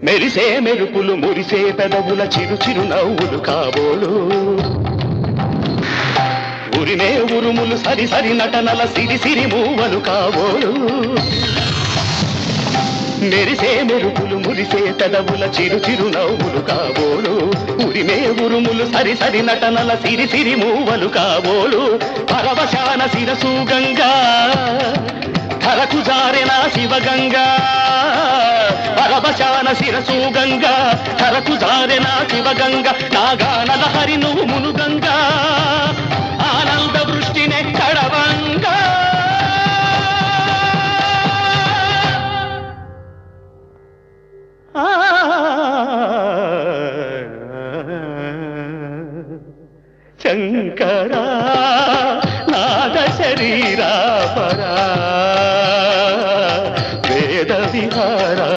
మెరిసే మెరుపులు మురిసే పెదవుల చిరు చిరు నవ్వులు కాబోలు ఉరిమే ఉరుములు సరి సరి నటనల సిరి సిరి మూవలు కాబోలు మెరిసే మెరుపులు మురిసే పెదవుల చిరు చిరు నవ్వులు కాబోలు ఉరిమే ఉరుములు సరి సరి నటనల సిరి సిరి మూవలు కాబోలు పరవశాన శిరసు గంగా ధరకు జారెనా శివగంగా పరవశాన శిరసు గంగా ధరకు జారెనా శివగంగా నాగానల హరి నువ్వు మునుగంగా ఆనంద వృష్టినే